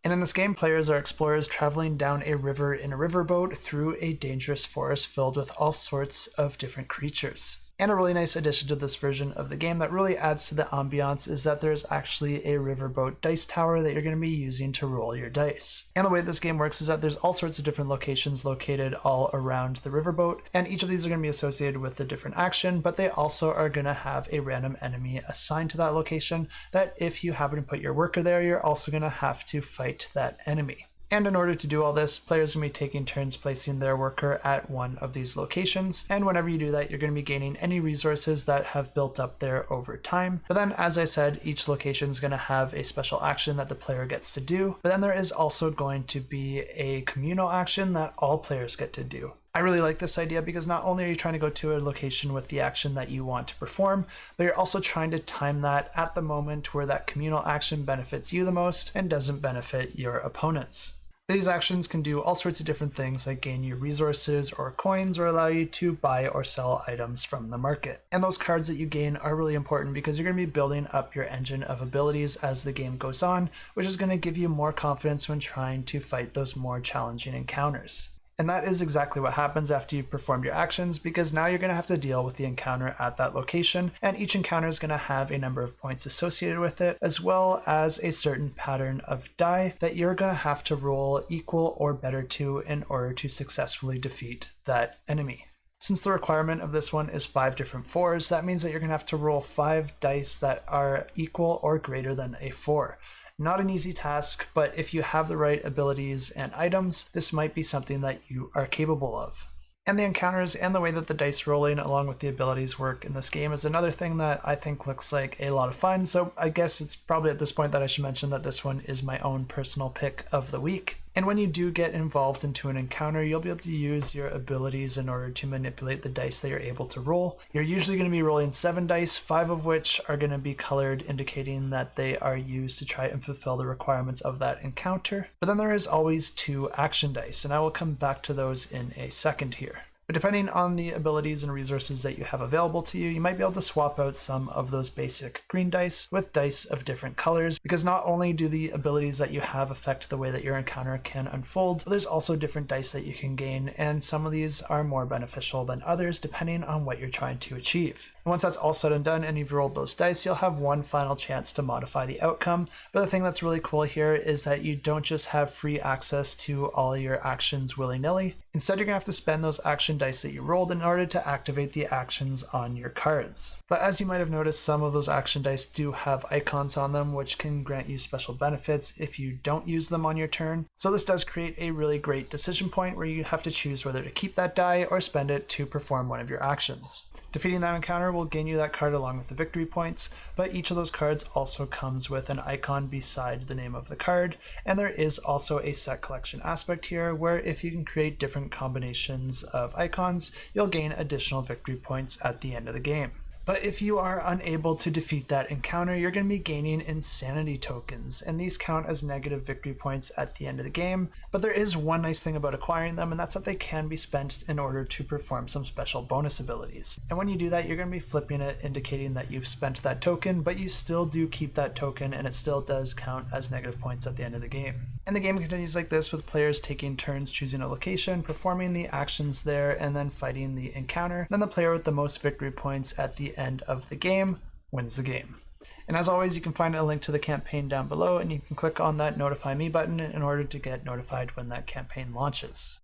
And in this game, players are explorers traveling down a river in a riverboat through a dangerous forest filled with all sorts of different creatures. And a really nice addition to this version of the game that really adds to the ambiance is that there's actually a riverboat dice tower that you're going to be using to roll your dice. And the way this game works is that there's all sorts of different locations located all around the riverboat, and each of these are going to be associated with a different action, but they also are going to have a random enemy assigned to that location that if you happen to put your worker there, you're also going to have to fight that enemy. And in order to do all this, players are going to be taking turns placing their worker at one of these locations. And whenever you do that, you're going to be gaining any resources that have built up there over time. But then, as I said, each location is going to have a special action that the player gets to do. But then there is also going to be a communal action that all players get to do. I really like this idea because not only are you trying to go to a location with the action that you want to perform, but you're also trying to time that at the moment where that communal action benefits you the most and doesn't benefit your opponents. These actions can do all sorts of different things like gain you resources or coins or allow you to buy or sell items from the market. And those cards that you gain are really important because you're going to be building up your engine of abilities as the game goes on, which is going to give you more confidence when trying to fight those more challenging encounters. And that is exactly what happens after you've performed your actions, because now you're going to have to deal with the encounter at that location, and each encounter is going to have a number of points associated with it, as well as a certain pattern of die that you're going to have to roll equal or better to in order to successfully defeat that enemy. Since the requirement of this one is 5 different 4s, that means that you're going to have to roll 5 dice that are equal or greater than a 4. Not an easy task, but if you have the right abilities and items, this might be something that you are capable of. And the encounters and the way that the dice rolling along with the abilities work in this game is another thing that I think looks like a lot of fun. So I guess it's probably at this point that I should mention that this one is my own personal pick of the week. And when you do get involved into an encounter, you'll be able to use your abilities in order to manipulate the dice that you're able to roll. You're usually going to be rolling 7 dice, 5 of which are going to be colored, indicating that they are used to try and fulfill the requirements of that encounter. But then there is always 2 action dice, and I will come back to those in a second here. But depending on the abilities and resources that you have available to you, you might be able to swap out some of those basic green dice with dice of different colors, because not only do the abilities that you have affect the way that your encounter can unfold, but there's also different dice that you can gain, and some of these are more beneficial than others depending on what you're trying to achieve. And once that's all said and done and you've rolled those dice, you'll have one final chance to modify the outcome. But the thing that's really cool here is that you don't just have free access to all your actions willy-nilly. Instead, you're going to have to spend those action dice that you rolled in order to activate the actions on your cards. But as you might have noticed, some of those action dice do have icons on them, which can grant you special benefits if you don't use them on your turn. So this does create a really great decision point where you have to choose whether to keep that die or spend it to perform one of your actions. Defeating that encounter will gain you that card along with the victory points, but each of those cards also comes with an icon beside the name of the card, and there is also a set collection aspect here where if you can create different combinations of icons, you'll gain additional victory points at the end of the game. But if you are unable to defeat that encounter, you're going to be gaining insanity tokens, and these count as negative victory points at the end of the game. But there is one nice thing about acquiring them, and that's that they can be spent in order to perform some special bonus abilities. And when you do that, you're going to be flipping it, indicating that you've spent that token, but you still do keep that token, and it still does count as negative points at the end of the game. And the game continues like this, with players taking turns choosing a location, performing the actions there, and then fighting the encounter. Then the player with the most victory points at the end of the game wins the game. And as always, you can find a link to the campaign down below, and you can click on that Notify Me button in order to get notified when that campaign launches.